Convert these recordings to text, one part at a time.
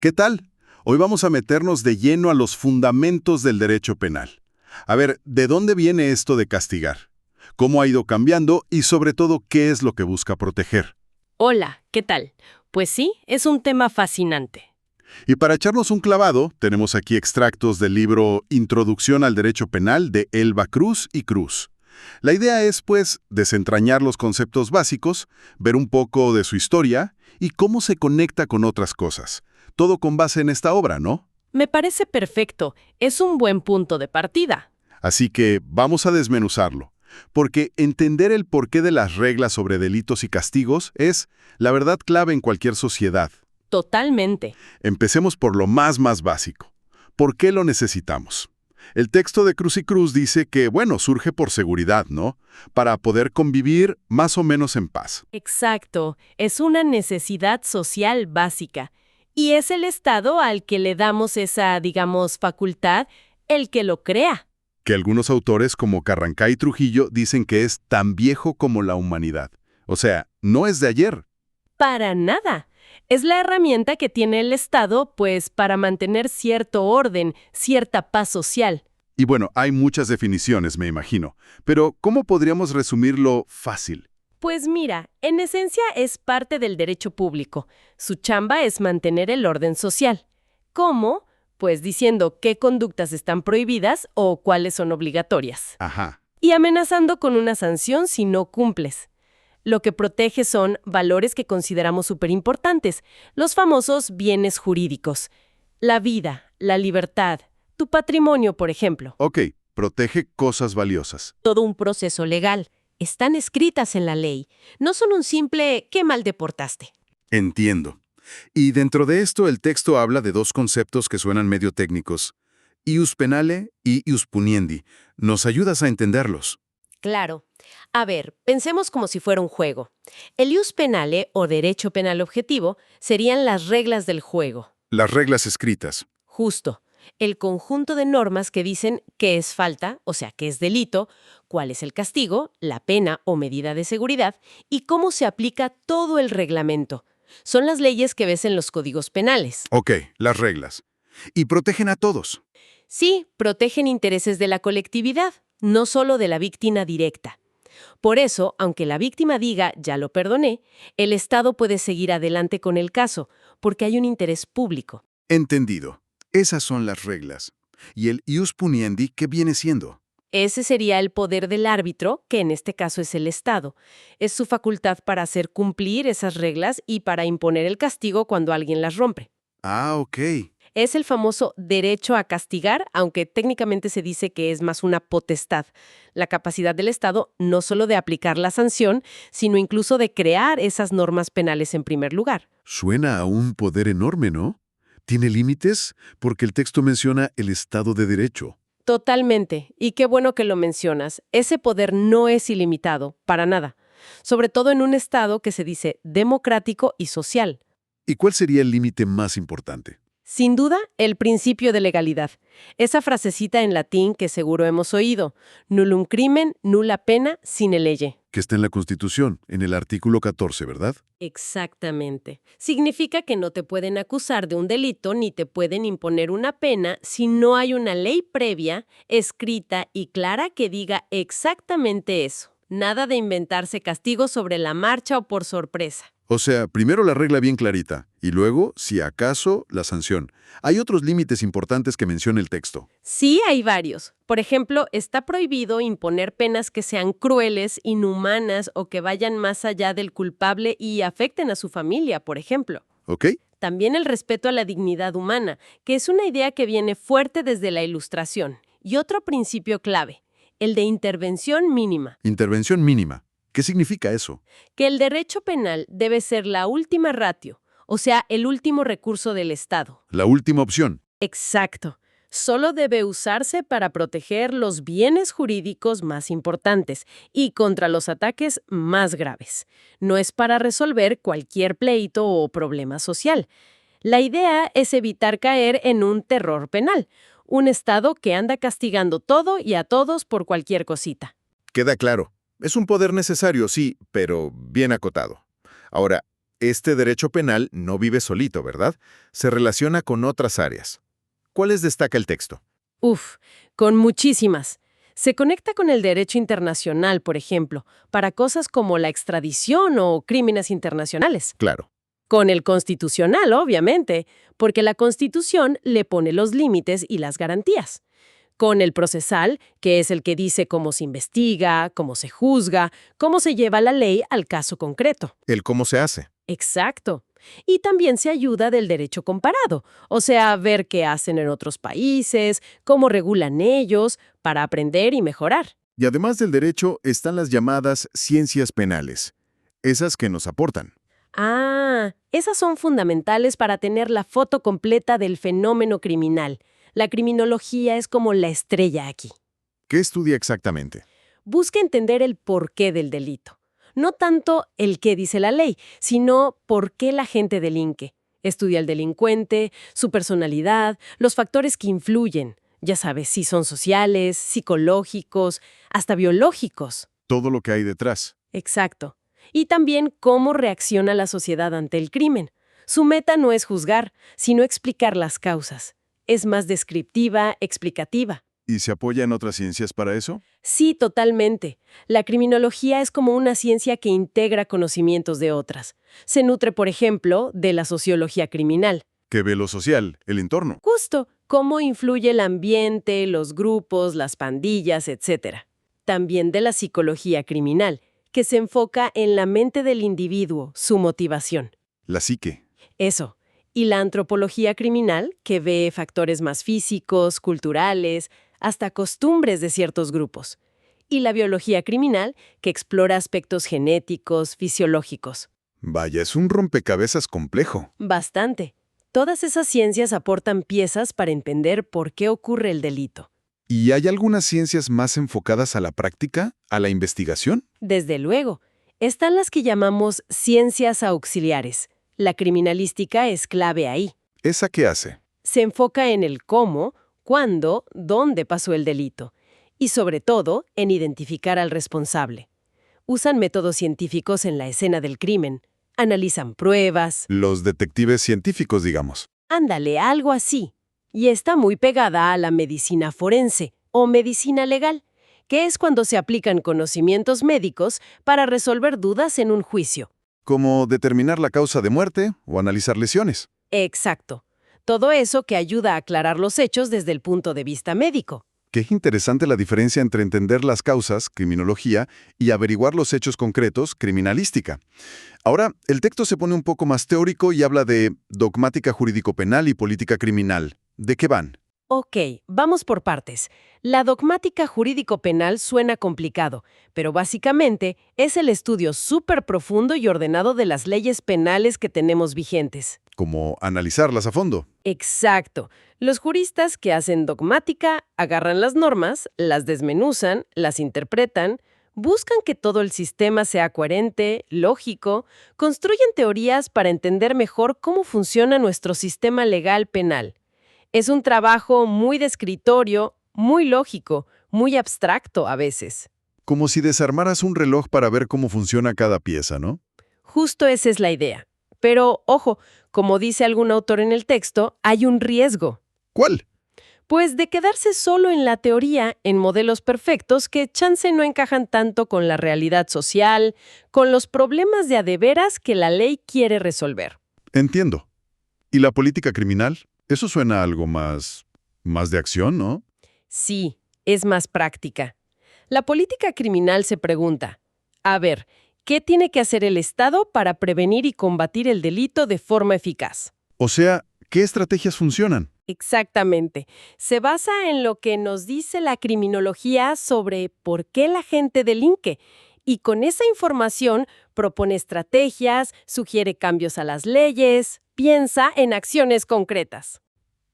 ¿Qué tal? Hoy vamos a meternos de lleno a los fundamentos del derecho penal. A ver, ¿de dónde viene esto de castigar? ¿Cómo ha ido cambiando y sobre todo qué es lo que busca proteger? Hola, ¿qué tal? Pues sí, es un tema fascinante. Y para echarnos un clavado, tenemos aquí extractos del libro Introducción al Derecho Penal de Elba Cruz y Cruz. La idea es, pues, desentrañar los conceptos básicos, ver un poco de su historia y cómo se conecta con otras cosas. Todo con base en esta obra, ¿no? Me parece perfecto, es un buen punto de partida. Así que vamos a desmenuzarlo, porque entender el porqué de las reglas sobre delitos y castigos es, la verdad, clave en cualquier sociedad. Totalmente. Empecemos por lo más básico. ¿Por qué lo necesitamos? El texto de Cruz y Cruz dice que, bueno, surge por seguridad, ¿no? Para poder convivir más o menos en paz. Exacto, es una necesidad social básica. Y es el Estado al que le damos esa, digamos, facultad, el que lo crea. Que algunos autores como Carrancá y Trujillo dicen que es tan viejo como la humanidad. O sea, no es de ayer. Para nada. Es la herramienta que tiene el Estado, pues, para mantener cierto orden, cierta paz social. Y bueno, hay muchas definiciones, me imagino. Pero, ¿cómo podríamos resumirlo fácil? Pues mira, en esencia es parte del derecho público. Su chamba es mantener el orden social. ¿Cómo? Pues diciendo qué conductas están prohibidas o cuáles son obligatorias. Ajá. Y amenazando con una sanción si no cumples. Lo que protege son valores que consideramos súper importantes, los famosos bienes jurídicos. La vida, la libertad, tu patrimonio, por ejemplo. Ok, protege cosas valiosas. Todo un proceso legal. Están escritas en la ley. No son un simple «qué mal te portaste». Entiendo. Y dentro de esto el texto habla de dos conceptos que suenan medio técnicos. Ius penale y ius puniendi. ¿Nos ayudas a entenderlos? Claro. A ver, pensemos como si fuera un juego. El ius penale, o derecho penal objetivo, serían las reglas del juego. Las reglas escritas. Justo. El conjunto de normas que dicen qué es falta, o sea, qué es delito, cuál es el castigo, la pena o medida de seguridad, y cómo se aplica todo el reglamento. Son las leyes que ves en los códigos penales. Ok, las reglas. Y protegen a todos. Sí, protegen intereses de la colectividad, no solo de la víctima directa. Por eso, aunque la víctima diga «ya lo perdoné», el Estado puede seguir adelante con el caso, porque hay un interés público. Entendido. Esas son las reglas. ¿Y el ius puniendi qué viene siendo? Ese sería el poder del árbitro, que en este caso es el Estado. Es su facultad para hacer cumplir esas reglas y para imponer el castigo cuando alguien las rompe. Ah, ok. Es el famoso derecho a castigar, aunque técnicamente se dice que es más una potestad. La capacidad del Estado no solo de aplicar la sanción, sino incluso de crear esas normas penales en primer lugar. Suena a un poder enorme, ¿no? ¿Tiene límites? Porque el texto menciona el Estado de Derecho. Totalmente. Y qué bueno que lo mencionas. Ese poder no es ilimitado, para nada. Sobre todo en un Estado que se dice democrático y social. ¿Y cuál sería el límite más importante? Sin duda, el principio de legalidad. Esa frasecita en latín que seguro hemos oído. Nullum crimen, nulla pena, sine lege. Que está en la Constitución, en el artículo 14, ¿verdad? Exactamente. Significa que no te pueden acusar de un delito ni te pueden imponer una pena si no hay una ley previa, escrita y clara que diga exactamente eso. Nada de inventarse castigos sobre la marcha o por sorpresa. O sea, primero la regla bien clarita, y luego, si acaso, la sanción. Hay otros límites importantes que menciona el texto. Sí, hay varios. Por ejemplo, está prohibido imponer penas que sean crueles, inhumanas o que vayan más allá del culpable y afecten a su familia, por ejemplo. ¿Ok? También el respeto a la dignidad humana, que es una idea que viene fuerte desde la Ilustración. Y otro principio clave, el de intervención mínima, Intervención mínima. ¿Qué significa eso? que el derecho penal debe ser la última ratio, o sea, el último recurso del Estado. La última opción. Exacto. Solo debe usarse para proteger los bienes jurídicos más importantes y contra los ataques más graves. No es para resolver cualquier pleito o problema social. La idea es evitar caer en un terror penal, un Estado que anda castigando todo y a todos por cualquier cosita. Queda claro. Es un poder necesario, sí, pero bien acotado. Ahora, Este derecho penal no vive solito, ¿verdad? Se relaciona con otras áreas. ¿Cuáles destaca el texto? Uf, con muchísimas. Se conecta con el derecho internacional, por ejemplo, para cosas como la extradición o crímenes internacionales. Claro. Con el constitucional, obviamente, porque la Constitución le pone los límites y las garantías. Con el procesal, que es el que dice cómo se investiga, cómo se juzga, cómo se lleva la ley al caso concreto. El cómo se hace. Exacto. Y también se ayuda del derecho comparado, o sea, ver qué hacen en otros países, cómo regulan ellos, para aprender y mejorar. Y además del derecho están las llamadas ciencias penales, esas que nos aportan. Ah, esas son fundamentales para tener la foto completa del fenómeno criminal. La criminología es como la estrella aquí. ¿Qué estudia exactamente? Busca entender el porqué del delito. No tanto el qué dice la ley, sino por qué la gente delinque. Estudia al delincuente, su personalidad, los factores que influyen. Ya sabes, si son sociales, psicológicos, hasta biológicos. Todo lo que hay detrás. Exacto. Y también cómo reacciona la sociedad ante el crimen. Su meta no es juzgar, sino explicar las causas. Es más descriptiva, explicativa. ¿Y se apoya en otras ciencias para eso? Sí, totalmente. La criminología es como una ciencia que integra conocimientos de otras. Se nutre, por ejemplo, de la sociología criminal. ¿Qué ve lo social, el entorno? Justo, cómo influye el ambiente, los grupos, las pandillas, etc. También de la psicología criminal, que se enfoca en la mente del individuo, su motivación. La psique. Eso. Y la antropología criminal, que ve factores más físicos, culturales, hasta costumbres de ciertos grupos. Y la biología criminal, que explora aspectos genéticos, fisiológicos. Vaya, es un rompecabezas complejo. Bastante. Todas esas ciencias aportan piezas para entender por qué ocurre el delito. ¿Y hay algunas ciencias más enfocadas a la práctica, a la investigación? Desde luego. Están las que llamamos ciencias auxiliares. La criminalística es clave ahí. ¿Esa qué hace? Se enfoca en el cómo, cuándo, dónde pasó el delito. Y sobre todo, en identificar al responsable. Usan métodos científicos en la escena del crimen. Analizan pruebas. Los detectives científicos, digamos. Ándale, algo así. Y está muy pegada a la medicina forense o medicina legal, que es cuando se aplican conocimientos médicos para resolver dudas en un juicio. Como determinar la causa de muerte o analizar lesiones. Exacto. Todo eso que ayuda a aclarar los hechos desde el punto de vista médico. Qué interesante la diferencia entre entender las causas, criminología, y averiguar los hechos concretos, criminalística. Ahora, el texto se pone un poco más teórico y habla de dogmática jurídico-penal y política criminal. ¿De qué van? Ok, vamos por partes. La dogmática jurídico-penal suena complicado, pero básicamente es el estudio súper profundo y ordenado de las leyes penales que tenemos vigentes. Como analizarlas a fondo. Exacto. Los juristas que hacen dogmática agarran las normas, las desmenuzan, las interpretan, buscan que todo el sistema sea coherente, lógico, construyen teorías para entender mejor cómo funciona nuestro sistema legal penal. Es un trabajo muy de escritorio, muy lógico, muy abstracto a veces. Como si desarmaras un reloj para ver cómo funciona cada pieza, ¿no? Justo esa es la idea. Pero, ojo, como dice algún autor en el texto, hay un riesgo. ¿Cuál? Pues de quedarse solo en la teoría, en modelos perfectos que chance no encajan tanto con la realidad social, con los problemas de a de veras que la ley quiere resolver. Entiendo. ¿Y la política criminal? Eso suena a algo más de acción, ¿no? Sí, es más práctica. La política criminal se pregunta, a ver, ¿qué tiene que hacer el Estado para prevenir y combatir el delito de forma eficaz? O sea, ¿qué estrategias funcionan? Exactamente. Se basa en lo que nos dice la criminología sobre por qué la gente delinque y con esa información propone estrategias, sugiere cambios a las leyes, piensa en acciones concretas.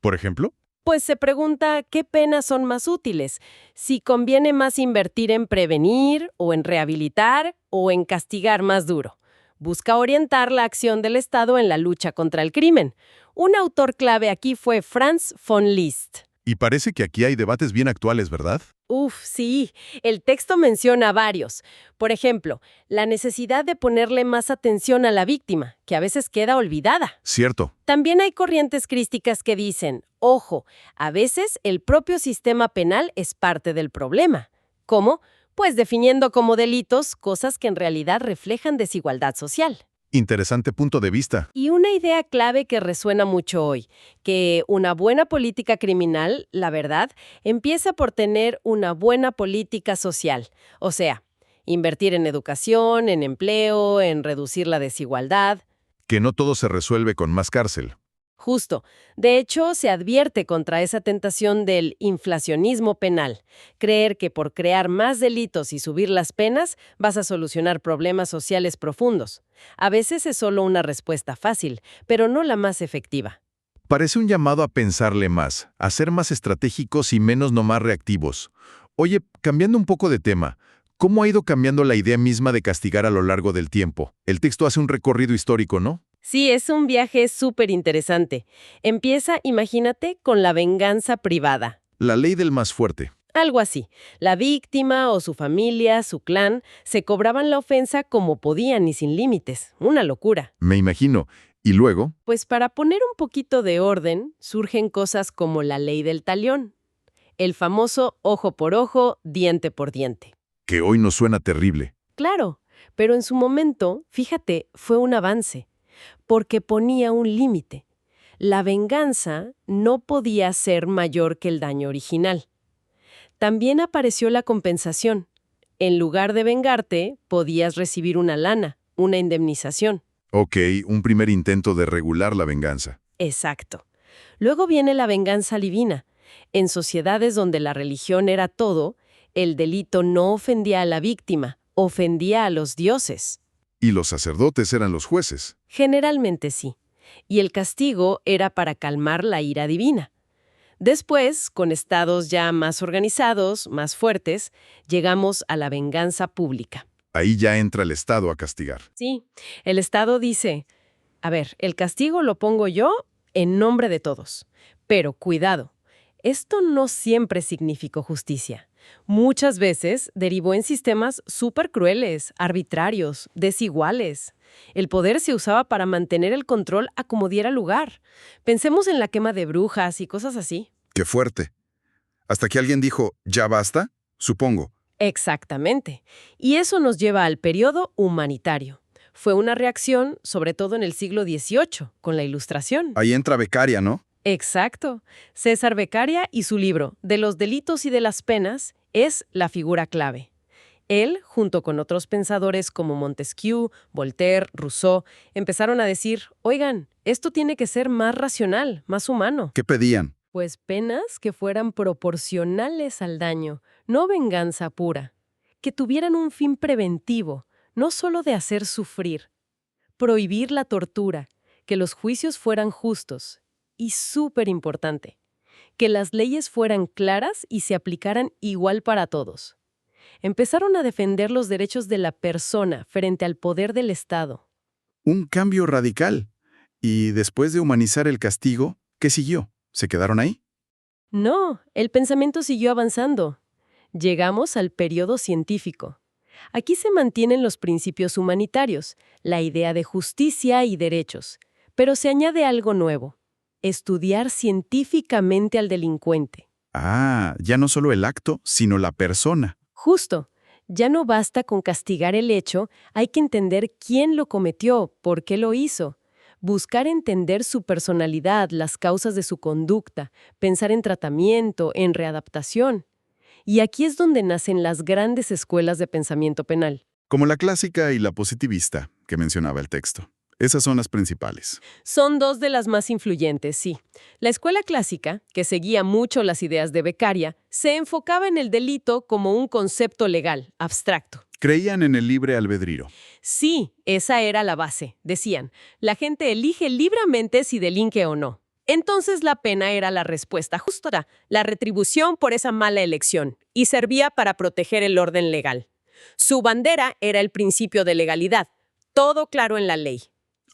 ¿Por ejemplo? Pues se pregunta qué penas son más útiles, si conviene más invertir en prevenir o en rehabilitar o en castigar más duro. Busca orientar la acción del Estado en la lucha contra el crimen. Un autor clave aquí fue Franz von Liszt. Y parece que aquí hay debates bien actuales, ¿verdad? Uf, sí, el texto menciona varios. Por ejemplo, la necesidad de ponerle más atención a la víctima, que a veces queda olvidada. Cierto. También hay corrientes crísticas que dicen, ojo, a veces el propio sistema penal es parte del problema. ¿Cómo? Pues definiendo como delitos cosas que en realidad reflejan desigualdad social. Interesante punto de vista. Y una idea clave que resuena mucho hoy, que una buena política criminal, la verdad, empieza por tener una buena política social. O sea, invertir en educación, en empleo, en reducir la desigualdad. Que no todo se resuelve con más cárcel. Justo. De hecho, se advierte contra esa tentación del inflacionismo penal. Creer que por crear más delitos y subir las penas vas a solucionar problemas sociales profundos. A veces es solo una respuesta fácil, pero no la más efectiva. Parece un llamado a pensarle más, a ser más estratégicos y menos nomás reactivos. Oye, cambiando un poco de tema, ¿cómo ha ido cambiando la idea misma de castigar a lo largo del tiempo? El texto hace un recorrido histórico, ¿no? Sí, es un viaje súper interesante. Empieza, imagínate, con la venganza privada. La ley del más fuerte. Algo así. La víctima o su familia, su clan, se cobraban la ofensa como podían y sin límites. Una locura. Me imagino. Y luego, Pues para poner un poquito de orden, surgen cosas como la ley del talión. El famoso ojo por ojo, diente por diente. que hoy nos suena terrible. Claro, pero en su momento, fíjate, fue un avance, porque ponía un límite. La venganza no podía ser mayor que el daño original. También apareció la compensación. En lugar de vengarte, podías recibir una lana, una indemnización. Ok, un primer intento de regular la venganza. Exacto. Luego viene la venganza divina. En sociedades donde la religión era todo, el delito no ofendía a la víctima, ofendía a los dioses. Y los sacerdotes eran los jueces. Generalmente sí. Y el castigo era para calmar la ira divina. Después, con estados ya más organizados, más fuertes, llegamos a la venganza pública. Ahí ya entra el Estado a castigar. Sí, el Estado dice, a ver, el castigo lo pongo yo en nombre de todos. Pero cuidado, esto no siempre significó justicia. Muchas veces derivó en sistemas súper crueles, arbitrarios, desiguales. El poder se usaba para mantener el control a como diera lugar. Pensemos en la quema de brujas y cosas así. ¡Qué fuerte! Hasta que alguien dijo, ¿ya basta? Supongo. Exactamente. Y eso nos lleva al periodo humanitario. Fue una reacción, sobre todo en el siglo XVIII, con la Ilustración. Ahí entra Beccaria, ¿no? Exacto. César Beccaria y su libro De los delitos y de las penas es la figura clave. Él, junto con otros pensadores como Montesquieu, Voltaire, Rousseau, empezaron a decir, oigan, esto tiene que ser más racional, más humano. ¿Qué pedían? Pues penas que fueran proporcionales al daño, no venganza pura. Que tuvieran un fin preventivo, no solo de hacer sufrir. Prohibir la tortura, que los juicios fueran justos. Y súper importante, que las leyes fueran claras y se aplicaran igual para todos. Empezaron a defender los derechos de la persona frente al poder del Estado. Un cambio radical. Y después de humanizar el castigo, ¿qué siguió? ¿Se quedaron ahí? No, el pensamiento siguió avanzando. Llegamos al periodo científico. Aquí se mantienen los principios humanitarios, la idea de justicia y derechos, pero se añade algo nuevo: estudiar científicamente al delincuente. Ah, ya no solo el acto, sino la persona. Justo, ya no basta con castigar el hecho, hay que entender quién lo cometió, por qué lo hizo. Buscar entender su personalidad, las causas de su conducta, pensar en tratamiento, en readaptación. Y aquí es donde nacen las grandes escuelas de pensamiento penal. Como la clásica y la positivista que mencionaba el texto. Esas son las principales. Son dos de las más influyentes, sí. La escuela clásica, que seguía mucho las ideas de Beccaria, se enfocaba en el delito como un concepto legal, abstracto. Creían en el libre albedrío. Sí, esa era la base. Decían, la gente elige libremente si delinque o no. Entonces la pena era la respuesta justa, la retribución por esa mala elección, y servía para proteger el orden legal. Su bandera era el principio de legalidad, todo claro en la ley.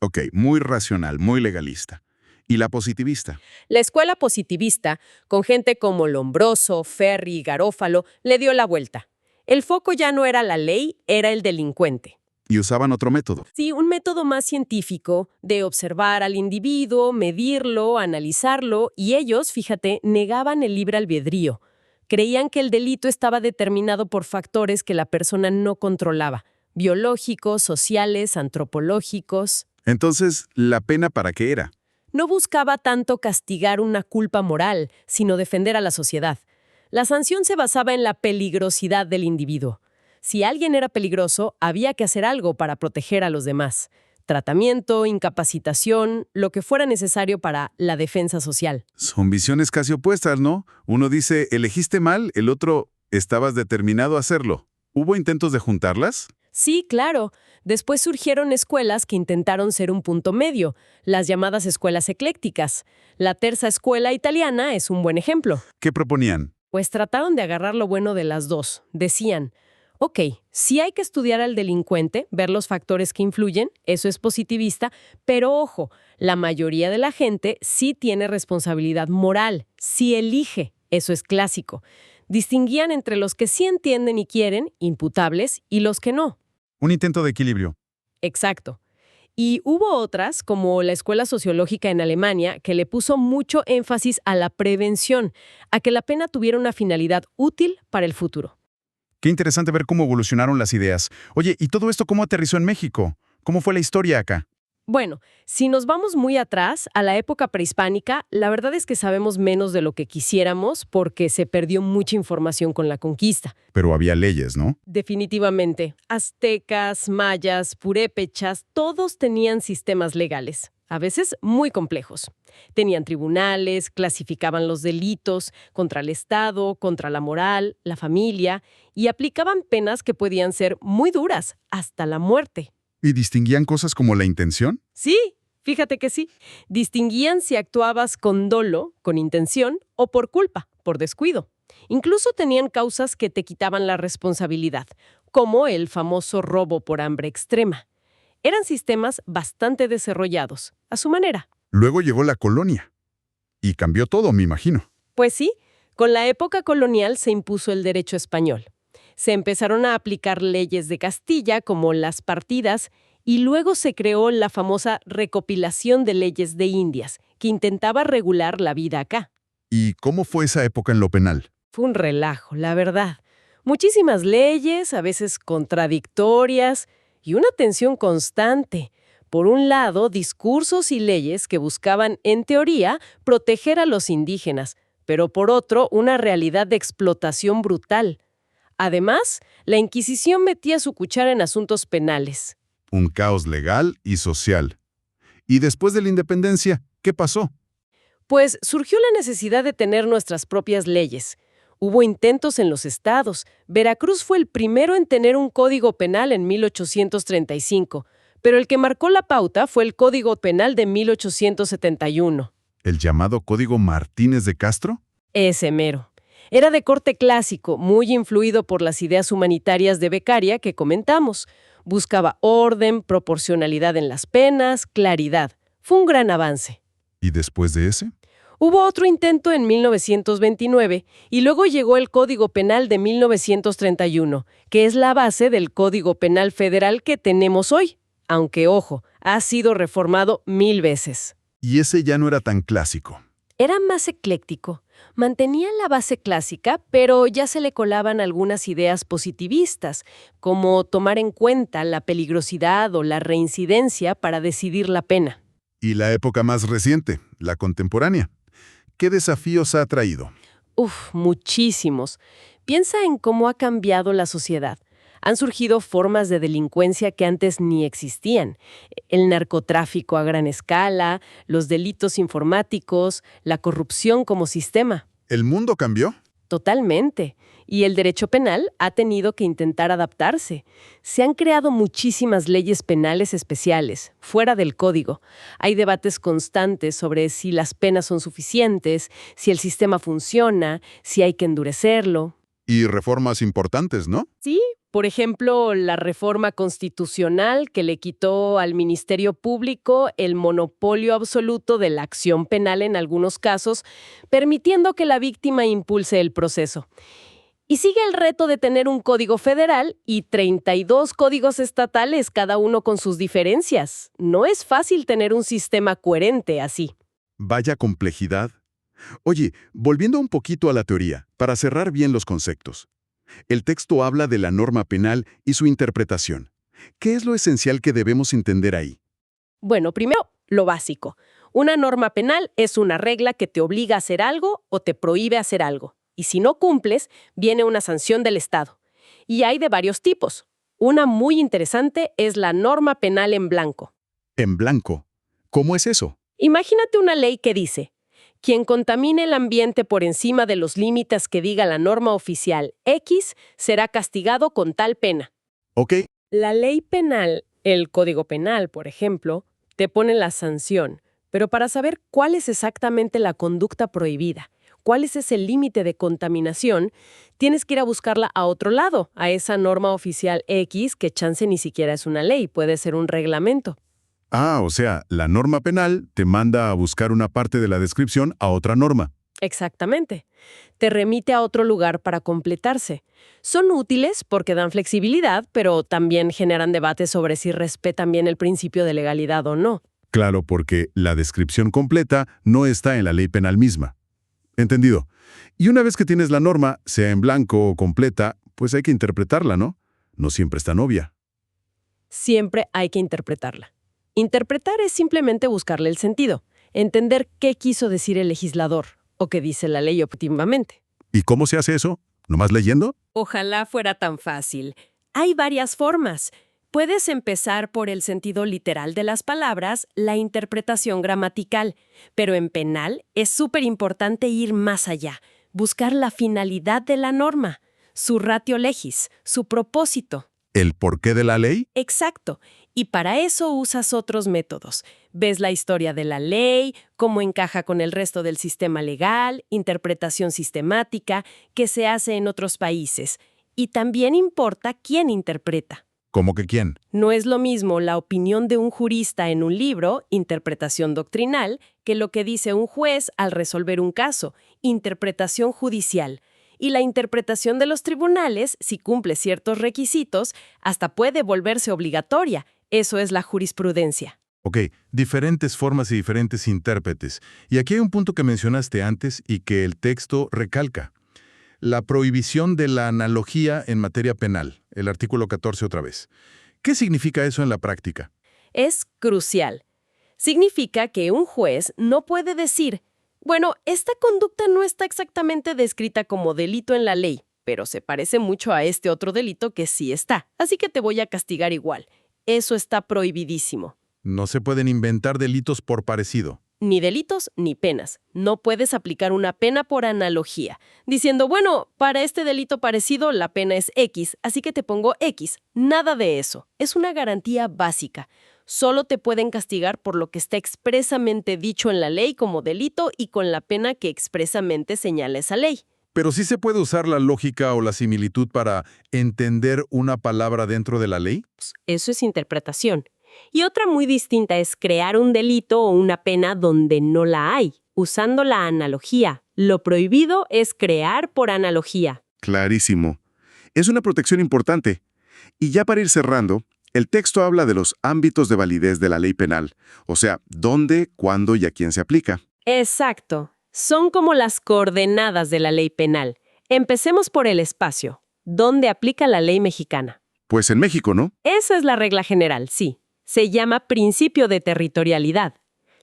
Ok, muy racional, muy legalista. ¿Y la positivista? La escuela positivista, con gente como Lombroso, Ferri y Garófalo, le dio la vuelta. El foco ya no era la ley, era el delincuente. Y usaban otro método. Sí, un método más científico de observar al individuo, medirlo, analizarlo, y ellos, fíjate, negaban el libre albedrío. Creían que el delito estaba determinado por factores que la persona no controlaba, biológicos, sociales, antropológicos. Entonces, ¿la pena para qué era? No buscaba tanto castigar una culpa moral, sino defender a la sociedad. La sanción se basaba en la peligrosidad del individuo. Si alguien era peligroso, había que hacer algo para proteger a los demás. Tratamiento, incapacitación, lo que fuera necesario para la defensa social. Son visiones casi opuestas, ¿no? Uno dice, elegiste mal, el otro, estabas determinado a hacerlo. ¿Hubo intentos de juntarlas? Sí, claro. Después surgieron escuelas que intentaron ser un punto medio, las llamadas escuelas eclécticas. La terza escuela italiana es un buen ejemplo. ¿Qué proponían? Pues trataron de agarrar lo bueno de las dos. Decían, ok, sí hay que estudiar al delincuente, ver los factores que influyen, eso es positivista, pero ojo, la mayoría de la gente sí tiene responsabilidad moral, sí elige, eso es clásico. Distinguían entre los que sí entienden y quieren, imputables, y los que no. Un intento de equilibrio. Exacto. Y hubo otras, como la Escuela Sociológica en Alemania, que le puso mucho énfasis a la prevención, a que la pena tuviera una finalidad útil para el futuro. Qué interesante ver cómo evolucionaron las ideas. Oye, ¿y todo esto cómo aterrizó en México? ¿Cómo fue la historia acá? Bueno, si nos vamos muy atrás, a la época prehispánica, la verdad es que sabemos menos de lo que quisiéramos porque se perdió mucha información con la conquista. Pero había leyes, ¿no? Definitivamente, aztecas, mayas, purépechas, todos tenían sistemas legales, a veces muy complejos. Tenían tribunales, clasificaban los delitos contra el Estado, contra la moral, la familia, y aplicaban penas que podían ser muy duras, hasta la muerte. ¿Y distinguían cosas como la intención? Sí, fíjate que sí. Distinguían si actuabas con dolo, con intención, o por culpa, por descuido. Incluso tenían causas que te quitaban la responsabilidad, como el famoso robo por hambre extrema. Eran sistemas bastante desarrollados, a su manera. Luego llegó la colonia. Y cambió todo, me imagino. Pues sí, con la época colonial se impuso el derecho español. Se empezaron a aplicar leyes de Castilla, como las partidas, y luego se creó la famosa recopilación de leyes de Indias, que intentaba regular la vida acá. ¿Y cómo fue esa época en lo penal? Fue un relajo, la verdad. Muchísimas leyes, a veces contradictorias, y una tensión constante. Por un lado, discursos y leyes que buscaban, en teoría, proteger a los indígenas, pero por otro, una realidad de explotación brutal. Además, la Inquisición metía su cuchara en asuntos penales. Un caos legal y social. ¿Y después de la independencia, qué pasó? Pues surgió la necesidad de tener nuestras propias leyes. Hubo intentos en los estados. Veracruz fue el primero en tener un código penal en 1835, pero el que marcó la pauta fue el Código Penal de 1871. ¿El llamado Código Martínez de Castro? Ese mero. Era de corte clásico, muy influido por las ideas humanitarias de Beccaria que comentamos. Buscaba orden, proporcionalidad en las penas, claridad. Fue un gran avance. ¿Y después de ese? Hubo otro intento en 1929 y luego llegó el Código Penal de 1931, que es la base del Código Penal Federal que tenemos hoy. Aunque, ojo, ha sido reformado 1000 veces. Y ese ya no era tan clásico. Era más ecléctico. Mantenía la base clásica, pero ya se le colaban algunas ideas positivistas, como tomar en cuenta la peligrosidad o la reincidencia para decidir la pena. Y la época más reciente, la contemporánea. ¿Qué desafíos ha traído? Muchísimos. Piensa en cómo ha cambiado la sociedad. Han surgido formas de delincuencia que antes ni existían. El narcotráfico a gran escala, los delitos informáticos, la corrupción como sistema. ¿El mundo cambió? Totalmente. Y el derecho penal ha tenido que intentar adaptarse. Se han creado muchísimas leyes penales especiales, fuera del código. Hay debates constantes sobre si las penas son suficientes, si el sistema funciona, si hay que endurecerlo. Y reformas importantes, ¿no? Sí, por ejemplo, la reforma constitucional que le quitó al Ministerio Público el monopolio absoluto de la acción penal en algunos casos, permitiendo que la víctima impulse el proceso. Y sigue el reto de tener un código federal y 32 códigos estatales, cada uno con sus diferencias. No es fácil tener un sistema coherente así. Vaya complejidad. Oye, volviendo un poquito a la teoría, para cerrar bien los conceptos. El texto habla de la norma penal y su interpretación. ¿Qué es lo esencial que debemos entender ahí? Bueno, primero, lo básico. Una norma penal es una regla que te obliga a hacer algo o te prohíbe hacer algo. Y si no cumples, viene una sanción del Estado. Y hay de varios tipos. Una muy interesante es la norma penal en blanco. En blanco. ¿Cómo es eso? Imagínate una ley que dice: quien contamine el ambiente por encima de los límites que diga la norma oficial X será castigado con tal pena. Ok, La ley penal, el Código Penal, por ejemplo, te pone la sanción, pero para saber cuál es exactamente la conducta prohibida, cuál es ese límite de contaminación, tienes que ir a buscarla a otro lado, a esa norma oficial X que chance ni siquiera es una ley, puede ser un reglamento. o sea, la norma penal te manda a buscar una parte de la descripción a otra norma. Exactamente. Te remite a otro lugar para completarse. Son útiles porque dan flexibilidad, pero también generan debates sobre si respetan bien el principio de legalidad o no. Claro, porque la descripción completa no está en la ley penal misma. Entendido. Y una vez que tienes la norma, sea en blanco o completa, pues hay que interpretarla, ¿no? No siempre es tan obvia. Siempre hay que interpretarla. Interpretar es simplemente buscarle el sentido, entender qué quiso decir el legislador o qué dice la ley objetivamente. ¿Y cómo se hace eso? ¿Nomás leyendo? Ojalá fuera tan fácil. Hay varias formas. Puedes empezar por el sentido literal de las palabras, la interpretación gramatical, pero en penal es súper importante ir más allá, buscar la finalidad de la norma, su ratio legis, su propósito. ¿El porqué de la ley? Exacto. Y para eso usas otros métodos. Ves la historia de la ley, cómo encaja con el resto del sistema legal, interpretación sistemática, que se hace en otros países. Y también importa quién interpreta. ¿Cómo que quién? No es lo mismo la opinión de un jurista en un libro, interpretación doctrinal, que lo que dice un juez al resolver un caso, interpretación judicial. Y la interpretación de los tribunales, si cumple ciertos requisitos, hasta puede volverse obligatoria. Eso es la jurisprudencia. Ok, diferentes formas y diferentes intérpretes. Y aquí hay un punto que mencionaste antes y que el texto recalca. La prohibición de la analogía en materia penal, el artículo 14 otra vez. ¿Qué significa eso en la práctica? Es crucial. Significa que un juez no puede decir: bueno, esta conducta no está exactamente descrita como delito en la ley, pero se parece mucho a este otro delito que sí está, así que te voy a castigar igual. Eso está prohibidísimo. No se pueden inventar delitos por parecido. Ni delitos ni penas. No puedes aplicar una pena por analogía, diciendo: bueno, para este delito parecido la pena es X, así que te pongo X. Nada de eso. Es una garantía básica. Solo te pueden castigar por lo que está expresamente dicho en la ley como delito y con la pena que expresamente señala esa ley. Pero sí se puede usar la lógica o la similitud para entender una palabra dentro de la ley. Eso es interpretación. Y otra muy distinta es crear un delito o una pena donde no la hay, usando la analogía. Lo prohibido es crear por analogía. Clarísimo. Es una protección importante. Y ya para ir cerrando, el texto habla de los ámbitos de validez de la ley penal, o sea, dónde, cuándo y a quién se aplica. Exacto. Son como las coordenadas de la ley penal. Empecemos por el espacio. ¿Dónde aplica la ley mexicana? Pues en México, ¿no? Esa es la regla general, sí. Se llama principio de territorialidad.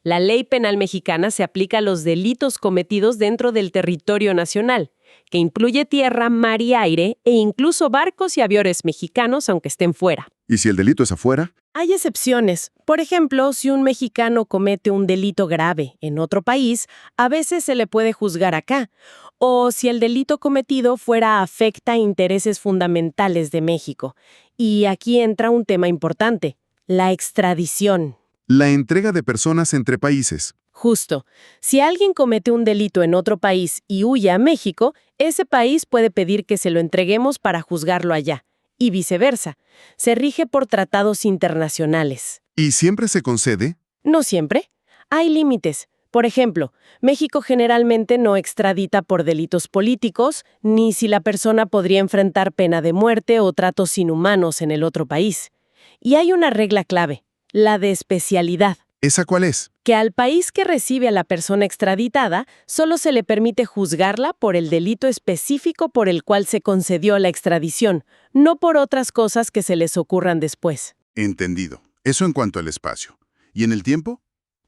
La ley penal mexicana se aplica a los delitos cometidos dentro del territorio nacional, que incluye tierra, mar y aire, e incluso barcos y aviones mexicanos, aunque estén fuera. ¿Y si el delito es afuera? Hay excepciones. Por ejemplo, si un mexicano comete un delito grave en otro país, a veces se le puede juzgar acá. O si el delito cometido fuera afecta a intereses fundamentales de México. Y aquí entra un tema importante: la extradición. La entrega de personas entre países. Justo. Si alguien comete un delito en otro país y huye a México, ese país puede pedir que se lo entreguemos para juzgarlo allá. Y viceversa. Se rige por tratados internacionales. ¿Y siempre se concede? No siempre. Hay límites. Por ejemplo, México generalmente no extradita por delitos políticos, ni si la persona podría enfrentar pena de muerte o tratos inhumanos en el otro país. Y hay una regla clave, la de especialidad. ¿Esa cuál es? Que al país que recibe a la persona extraditada solo se le permite juzgarla por el delito específico por el cual se concedió la extradición, no por otras cosas que se les ocurran después. Entendido. Eso en cuanto al espacio. ¿Y en el tiempo?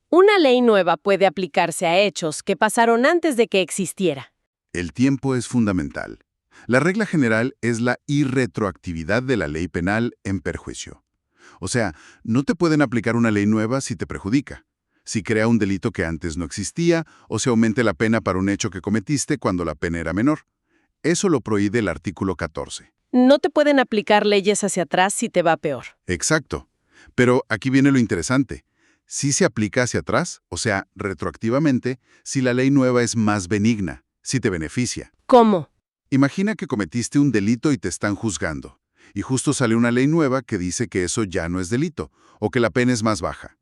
Una ley nueva puede aplicarse a hechos que pasaron antes de que existiera. El tiempo es fundamental. La regla general es la irretroactividad de la ley penal en perjuicio. O sea, no te pueden aplicar una ley nueva si te perjudica, si crea un delito que antes no existía o se aumente la pena para un hecho que cometiste cuando la pena era menor. Eso lo prohíbe el artículo 14. No te pueden aplicar leyes hacia atrás si te va peor. Exacto. Pero aquí viene lo interesante. Sí se aplica hacia atrás, o sea, retroactivamente, si la ley nueva es más benigna, si te beneficia. ¿Cómo? Imagina que cometiste un delito y te están juzgando, y justo sale una ley nueva que dice que eso ya no es delito, o que la pena es más baja.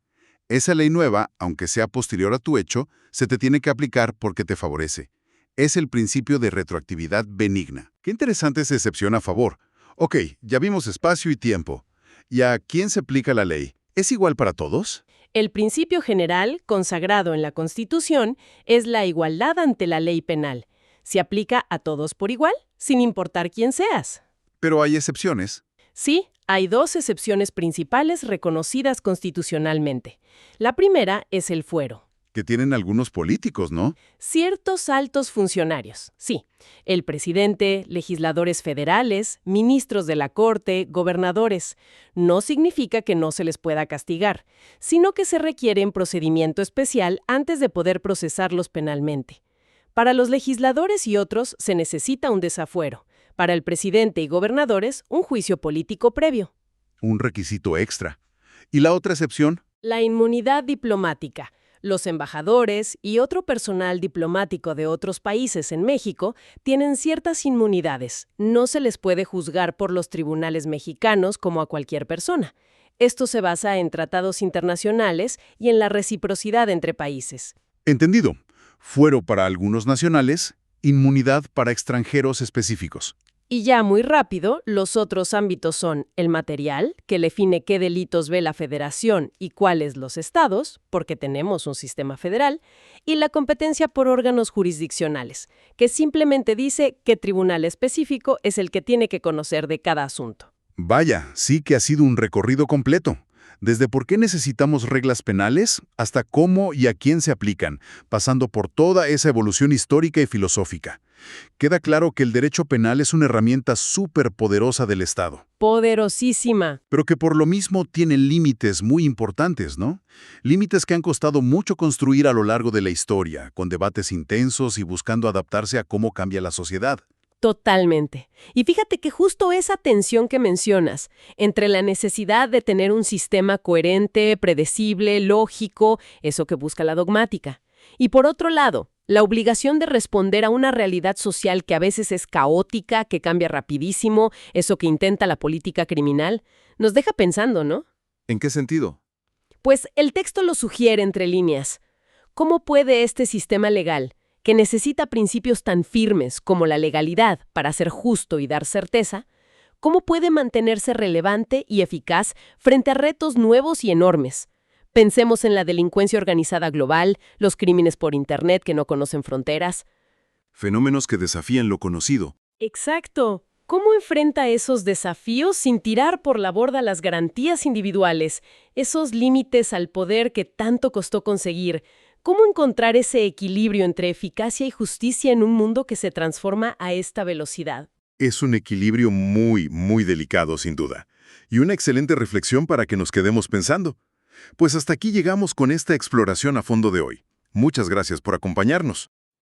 Esa ley nueva, aunque sea posterior a tu hecho, se te tiene que aplicar porque te favorece. Es el principio de retroactividad benigna. Qué interesante esa excepción a favor. Ok, ya vimos espacio y tiempo. ¿Y a quién se aplica la ley? ¿Es igual para todos? El principio general, consagrado en la Constitución, es la igualdad ante la ley penal. Se aplica a todos por igual, sin importar quién seas. Pero hay excepciones. Sí, hay dos excepciones principales reconocidas constitucionalmente. La primera es el fuero. Que tienen algunos políticos, ¿no? Ciertos altos funcionarios, sí. El presidente, legisladores federales, ministros de la Corte, gobernadores. No significa que no se les pueda castigar, sino que se requiere un procedimiento especial antes de poder procesarlos penalmente. Para los legisladores y otros se necesita un desafuero. Para el presidente y gobernadores, un juicio político previo. Un requisito extra. ¿Y la otra excepción? La inmunidad diplomática. Los embajadores y otro personal diplomático de otros países en México tienen ciertas inmunidades. No se les puede juzgar por los tribunales mexicanos como a cualquier persona. Esto se basa en tratados internacionales y en la reciprocidad entre países. Entendido. Fuero para algunos nacionales, inmunidad para extranjeros específicos. Y ya muy rápido, los otros ámbitos son el material, que define qué delitos ve la Federación y cuáles los estados, porque tenemos un sistema federal, y la competencia por órganos jurisdiccionales, que simplemente dice qué tribunal específico es el que tiene que conocer de cada asunto. Vaya, sí que ha sido un recorrido completo. Desde por qué necesitamos reglas penales hasta cómo y a quién se aplican, pasando por toda esa evolución histórica y filosófica. Queda claro que el derecho penal es una herramienta superpoderosa del Estado. Poderosísima. Pero que por lo mismo tiene límites muy importantes, ¿no? Límites que han costado mucho construir a lo largo de la historia, con debates intensos y buscando adaptarse a cómo cambia la sociedad. Totalmente. Y fíjate que justo esa tensión que mencionas, entre la necesidad de tener un sistema coherente, predecible, lógico, eso que busca la dogmática, y por otro lado, la obligación de responder a una realidad social que a veces es caótica, que cambia rapidísimo, eso que intenta la política criminal, nos deja pensando, ¿no? ¿En qué sentido? Pues el texto lo sugiere entre líneas. ¿Cómo puede este sistema legal, que necesita principios tan firmes como la legalidad para ser justo y dar certeza, cómo puede mantenerse relevante y eficaz frente a retos nuevos y enormes? Pensemos en la delincuencia organizada global, los crímenes por Internet que no conocen fronteras. Fenómenos que desafían lo conocido. Exacto. ¿Cómo enfrenta esos desafíos sin tirar por la borda las garantías individuales, esos límites al poder que tanto costó conseguir? ¿Cómo encontrar ese equilibrio entre eficacia y justicia en un mundo que se transforma a esta velocidad? Es un equilibrio muy, muy delicado, sin duda. Y una excelente reflexión para que nos quedemos pensando. Pues hasta aquí llegamos con esta exploración a fondo de hoy. Muchas gracias por acompañarnos.